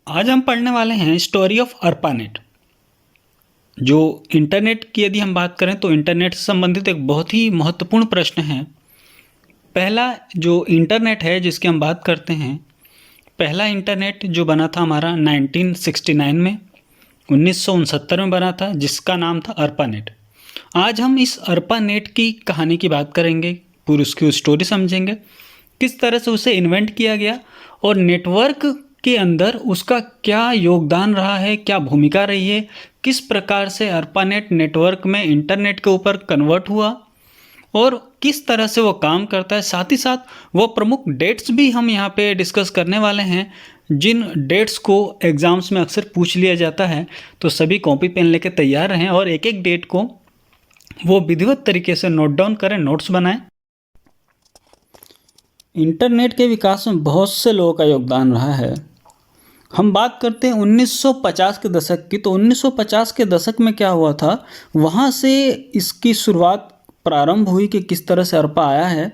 आज हम पढ़ने वाले हैं स्टोरी ऑफ अर्पानेट। जो इंटरनेट की यदि हम बात करें तो इंटरनेट से संबंधित एक बहुत ही महत्वपूर्ण प्रश्न है। पहला जो इंटरनेट है जिसकी हम बात करते हैं, पहला इंटरनेट जो बना था हमारा 1969 में, 1969 में बना था, जिसका नाम था अर्पानेट। आज हम इस अर्पानेट की कहानी की बात करेंगे, पूरी उसकी स्टोरी समझेंगे, किस तरह से उसे इन्वेंट किया गया और नेटवर्क के अंदर उसका क्या योगदान रहा है, क्या भूमिका रही है, किस प्रकार से अर्पानेट नेटवर्क में इंटरनेट के ऊपर कन्वर्ट हुआ और किस तरह से वो काम करता है। साथ ही साथ वो प्रमुख डेट्स भी हम यहाँ पे डिस्कस करने वाले हैं, जिन डेट्स को एग्ज़ाम्स में अक्सर पूछ लिया जाता है। तो सभी कॉपी पेन लेके तैयार रहें और एक एक डेट को वो विधिवत तरीके से नोट डाउन करें, नोट्स बनाएं। इंटरनेट के विकास में बहुत से लोगों का योगदान रहा है। हम बात करते हैं 1950 के दशक की, तो 1950 के दशक में क्या हुआ था, वहाँ से इसकी शुरुआत प्रारंभ हुई कि किस तरह से अर्पा आया है।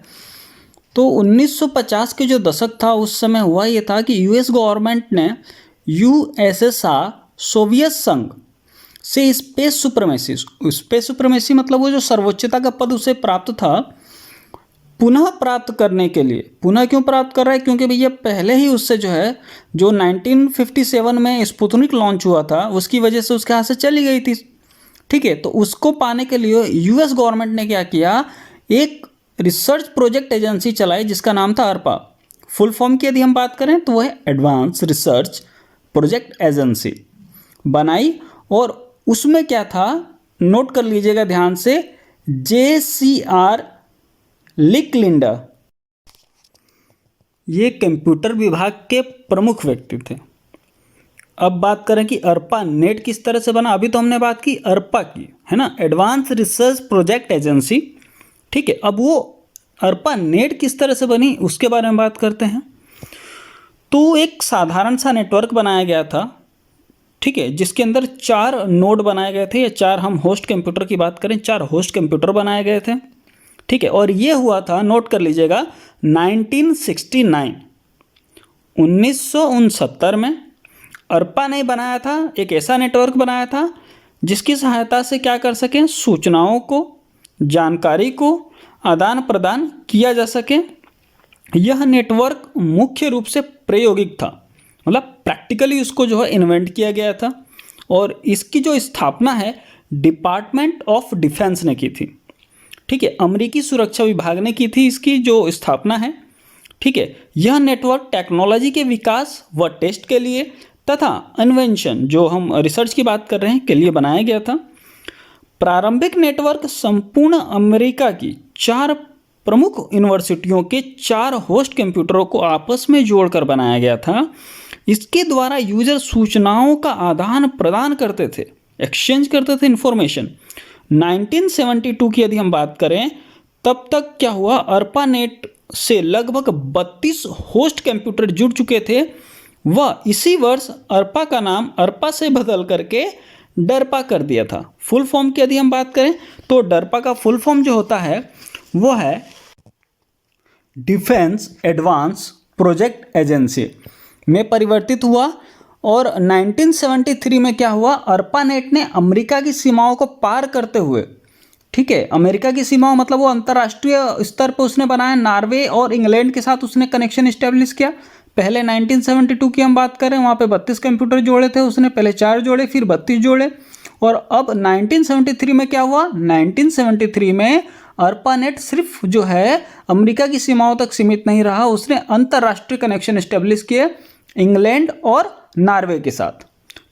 तो 1950 के जो दशक था उस समय हुआ ये था कि यूएस गवर्नमेंट ने यूएसएसआर सोवियत संघ से स्पेस सुप्रीमेसी मतलब वो जो सर्वोच्चता का पद उसे प्राप्त था, पुनः प्राप्त करने के लिए। पुनः क्यों प्राप्त कर रहा है? क्योंकि भैया पहले ही उससे जो 1957 में स्पुतनिक लॉन्च हुआ था उसकी वजह से उसके हाथ से चली गई थी। ठीक है, तो उसको पाने के लिए यूएस गवर्नमेंट ने क्या किया, एक रिसर्च प्रोजेक्ट एजेंसी चलाई जिसका नाम था अर्पा। फुल फॉर्म की यदि हम बात करें तो वह एडवांस रिसर्च प्रोजेक्ट एजेंसी बनाई और उसमें क्या था, नोट कर लीजिएगा ध्यान से, JCR लिकलिंडर ये कंप्यूटर विभाग के प्रमुख व्यक्ति थे। अब बात करें कि अर्पा नेट किस तरह से बना। अभी तो हमने बात की अर्पा की, है ना, एडवांस रिसर्च प्रोजेक्ट एजेंसी। ठीक है, अब वो अर्पा नेट किस तरह से बनी उसके बारे में बात करते हैं। तो एक साधारण सा नेटवर्क बनाया गया था, ठीक है, जिसके अंदर 4 नोड बनाए गए थे, या 4, हम होस्ट कंप्यूटर की बात करें, 4 होस्ट कंप्यूटर बनाए गए थे। ठीक है, और ये हुआ था, नोट कर लीजिएगा, 1969 1969 में अर्पा ने बनाया था, एक ऐसा नेटवर्क बनाया था जिसकी सहायता से क्या कर सकें, सूचनाओं को, जानकारी को आदान प्रदान किया जा सके। यह नेटवर्क मुख्य रूप से प्रायोगिक था, मतलब प्रैक्टिकली उसको इन्वेंट किया गया था और इसकी जो स्थापना है डिपार्टमेंट ऑफ डिफेंस ने की थी। ठीक है, अमेरिकी सुरक्षा विभाग ने की थी इसकी जो स्थापना है। ठीक है, यह नेटवर्क टेक्नोलॉजी के विकास व टेस्ट के लिए तथा इन्वेंशन, जो हम रिसर्च की बात कर रहे हैं, के लिए बनाया गया था। प्रारंभिक नेटवर्क संपूर्ण अमेरिका की 4 प्रमुख यूनिवर्सिटियों के 4 होस्ट कंप्यूटरों को आपस में जोड़कर बनाया गया था। इसके द्वारा यूजर सूचनाओं का आदान प्रदान करते थे, एक्सचेंज करते थे इंफॉर्मेशन। 1972 की यदि हम बात करें, तब तक क्या हुआ, अर्पानेट से लगभग 32 होस्ट कंप्यूटर जुड़ चुके थे। वह इसी वर्ष अर्पा का नाम अर्पा से बदल करके डरपा कर दिया था। फुल फॉर्म की यदि हम बात करें तो डरपा का फुल फॉर्म जो होता है वो है डिफेंस एडवांस प्रोजेक्ट एजेंसी में परिवर्तित हुआ। और 1973 में क्या हुआ, अर्पानेट ने अमेरिका की सीमाओं को पार करते हुए, ठीक है, अमेरिका की सीमाओं मतलब वो अंतर्राष्ट्रीय स्तर पर उसने बनाया, नॉर्वे और इंग्लैंड के साथ उसने कनेक्शन इस्टेब्लिश किया। पहले 1972 की हम बात करें, वहाँ पे 32 कंप्यूटर जोड़े थे उसने, पहले 4 जोड़े, फिर 32 जोड़े। और अब 1973 में क्या हुआ, 1973 में अर्पानेट सिर्फ अमेरिका की सीमाओं तक सीमित नहीं रहा, उसने अंतर्राष्ट्रीय कनेक्शन इस्टेब्लिश किए इंग्लैंड और नॉर्वे के साथ।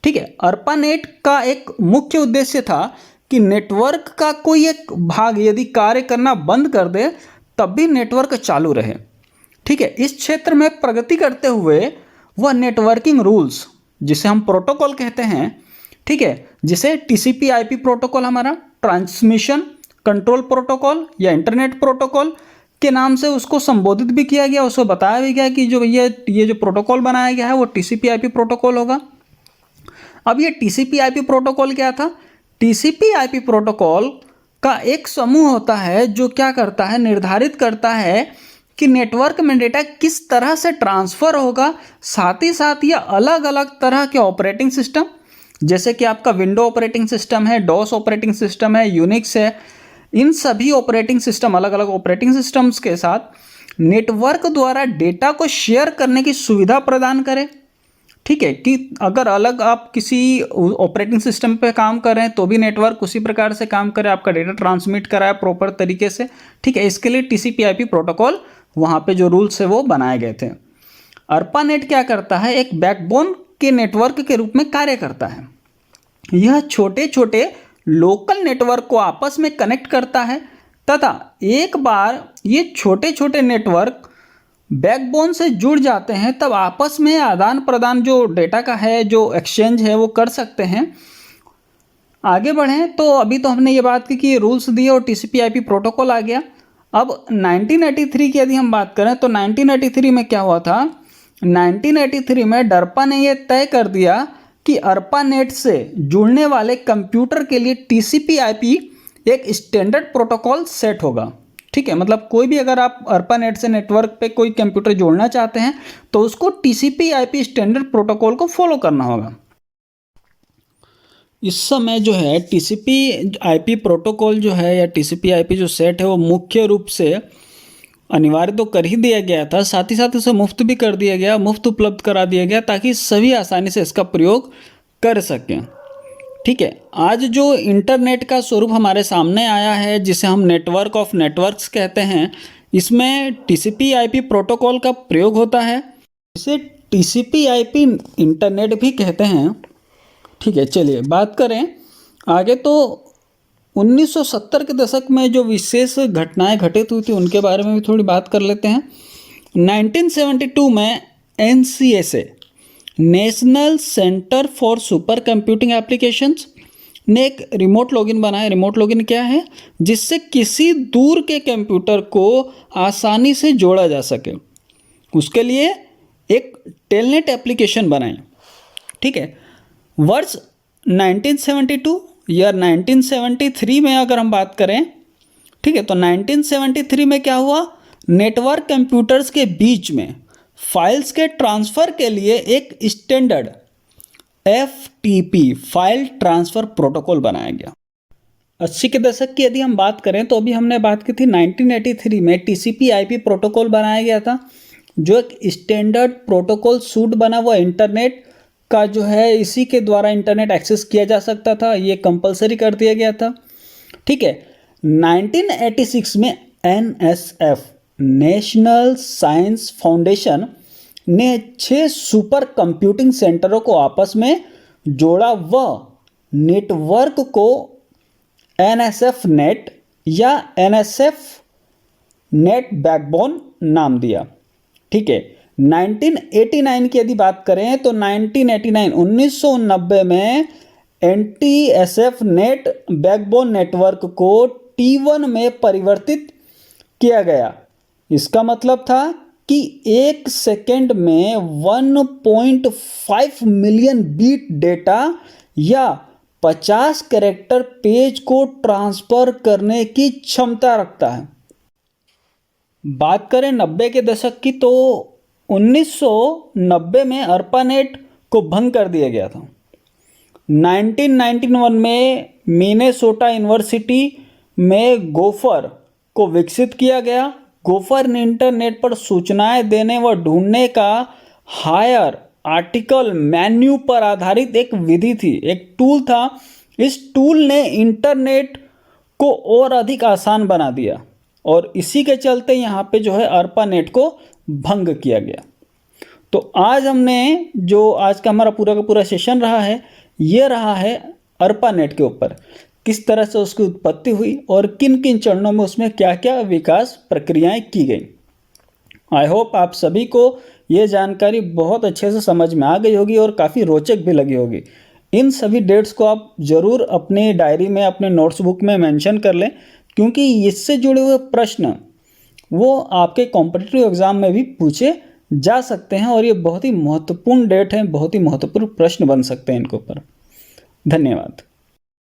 ठीक है, अर्पानेट का एक मुख्य उद्देश्य था कि नेटवर्क का कोई एक भाग यदि कार्य करना बंद कर दे तब भी नेटवर्क चालू रहे। ठीक है, इस क्षेत्र में प्रगति करते हुए वह नेटवर्किंग रूल्स, जिसे हम प्रोटोकॉल कहते हैं, ठीक है, जिसे TCP/IP प्रोटोकॉल, हमारा ट्रांसमिशन कंट्रोल प्रोटोकॉल या इंटरनेट प्रोटोकॉल के नाम से उसको संबोधित भी किया गया, उसको बताया भी गया कि ये जो प्रोटोकॉल बनाया गया है वो TCP/IP प्रोटोकॉल होगा। अब ये TCP/IP प्रोटोकॉल क्या था, TCP/IP प्रोटोकॉल का एक समूह होता है जो क्या करता है, निर्धारित करता है कि नेटवर्क में डेटा किस तरह से ट्रांसफ़र होगा, साथ ही साथ ये अलग अलग तरह के ऑपरेटिंग सिस्टम, जैसे कि आपका विंडो ऑपरेटिंग सिस्टम है, डॉस ऑपरेटिंग सिस्टम है, यूनिक्स है, इन सभी ऑपरेटिंग सिस्टम, अलग अलग ऑपरेटिंग सिस्टम्स के साथ नेटवर्क द्वारा डेटा को शेयर करने की सुविधा प्रदान करें। ठीक है, कि अगर अलग आप किसी ऑपरेटिंग सिस्टम पे काम कर रहे हैं तो भी नेटवर्क उसी प्रकार से काम करे, आपका डेटा ट्रांसमिट कराए प्रॉपर तरीके से। ठीक है, इसके लिए TCP/IP प्रोटोकॉल वहाँ पे जो रूल्स है वो बनाए गए थे। ARPANET क्या करता है, एक बैकबोन के नेटवर्क के रूप में कार्य करता है। यह छोटे छोटे लोकल नेटवर्क को आपस में कनेक्ट करता है तथा एक बार ये छोटे छोटे नेटवर्क बैकबोन से जुड़ जाते हैं तब आपस में आदान प्रदान जो डेटा का है, जो एक्सचेंज है, वो कर सकते हैं। आगे बढ़ें तो अभी तो हमने ये बात की कि रूल्स दिए और TCP/IP प्रोटोकॉल आ गया। अब 1983 की यदि हम बात करें तो 1983 में क्या हुआ था, 1983 में DARPA ने यह तय कर दिया कि ARPANET से जुड़ने वाले कंप्यूटर के लिए TCP/IP एक स्टैंडर्ड प्रोटोकॉल सेट होगा। ठीक है, मतलब कोई भी अगर आप ARPANET से नेटवर्क पे कोई कंप्यूटर जोड़ना चाहते हैं तो उसको TCP/IP स्टैंडर्ड प्रोटोकॉल को फॉलो करना होगा। इस समय जो है TCP/IP प्रोटोकॉल जो है या TCP/IP जो सेट है वो मुख्य रूप से अनिवार्य तो कर ही दिया गया था, साथ ही साथ उसे मुफ्त भी कर दिया गया, मुफ्त उपलब्ध करा दिया गया ताकि सभी आसानी से इसका प्रयोग कर सकें। ठीक है, आज जो इंटरनेट का स्वरूप हमारे सामने आया है, जिसे हम नेटवर्क ऑफ नेटवर्क्स कहते हैं, इसमें TCP/IP प्रोटोकॉल का प्रयोग होता है। इसे TCP/IP इंटरनेट भी कहते हैं। ठीक है, चलिए बात करें आगे तो 1970 के दशक में जो विशेष घटनाएं घटित हुई थी उनके बारे में भी थोड़ी बात कर लेते हैं। 1972 में NCSA national centre for super computing applications ने एक रिमोट लॉगिन बनाया। रिमोट लॉगिन क्या है, जिससे किसी दूर के कंप्यूटर को आसानी से जोड़ा जा सके, उसके लिए एक टेलनेट एप्लीकेशन बनाई। ठीक है, वर्ष 1972 या 1973 में अगर हम बात करें, ठीक है, तो 1973 में क्या हुआ, नेटवर्क कंप्यूटर्स के बीच में फाइल्स के ट्रांसफ़र के लिए एक standard FTP file transfer protocol बनाया गया। 80 के दशक की यदि हम बात करें तो अभी हमने बात की थी 1983 में TCP/IP प्रोटोकॉल बनाया गया था, जो एक स्टैंडर्ड प्रोटोकॉल सूट बना हुआ इंटरनेट का जो है, इसी के द्वारा इंटरनेट एक्सेस किया जा सकता था, ये कंपलसरी कर दिया गया था। ठीक है, 1986 में NSF नेशनल साइंस फाउंडेशन ने 6 सुपर कंप्यूटिंग सेंटरों को आपस में जोड़ा व नेटवर्क को NSF नेट या NSF नेट बैकबोन नाम दिया। ठीक है, 1989 की यदि बात करें तो 1990 में NTSF नेट बैकबोन नेटवर्क को T1 में परिवर्तित किया गया। इसका मतलब था कि 1 सेकेंड में 1.5 मिलियन बीट डेटा या 50 कैरेक्टर पेज को ट्रांसफ़र करने की क्षमता रखता है। बात करें 90 के दशक की तो 1990 में ARPANET को भंग कर दिया गया था। 1991 में मिनेसोटा यूनिवर्सिटी में गोफर को विकसित किया गया। गोफर ने इंटरनेट पर सूचनाएं देने व ढूंढने का हायर आर्टिकल मेन्यू पर आधारित एक विधि थी, एक टूल था। इस टूल ने इंटरनेट को और अधिक आसान बना दिया और इसी के चलते यहाँ पे जो है ARPANET को भंग किया गया। तो आज हमने जो आज का हमारा पूरा का पूरा सेशन रहा है, ये रहा है ARPANET के ऊपर, किस तरह से उसकी उत्पत्ति हुई और किन किन चरणों में उसमें क्या क्या विकास प्रक्रियाएं की गई। आई होप आप सभी को ये जानकारी बहुत अच्छे से समझ में आ गई होगी और काफ़ी रोचक भी लगी होगी। इन सभी डेट्स को आप ज़रूर अपनी डायरी में, अपने नोट्स बुक में मेंशन कर लें, क्योंकि इससे जुड़े हुए प्रश्न वो आपके कॉम्पिटिटिव एग्ज़ाम में भी पूछे जा सकते हैं और ये बहुत ही महत्वपूर्ण डेट है, बहुत ही महत्वपूर्ण प्रश्न बन सकते हैं इनके ऊपर। धन्यवाद।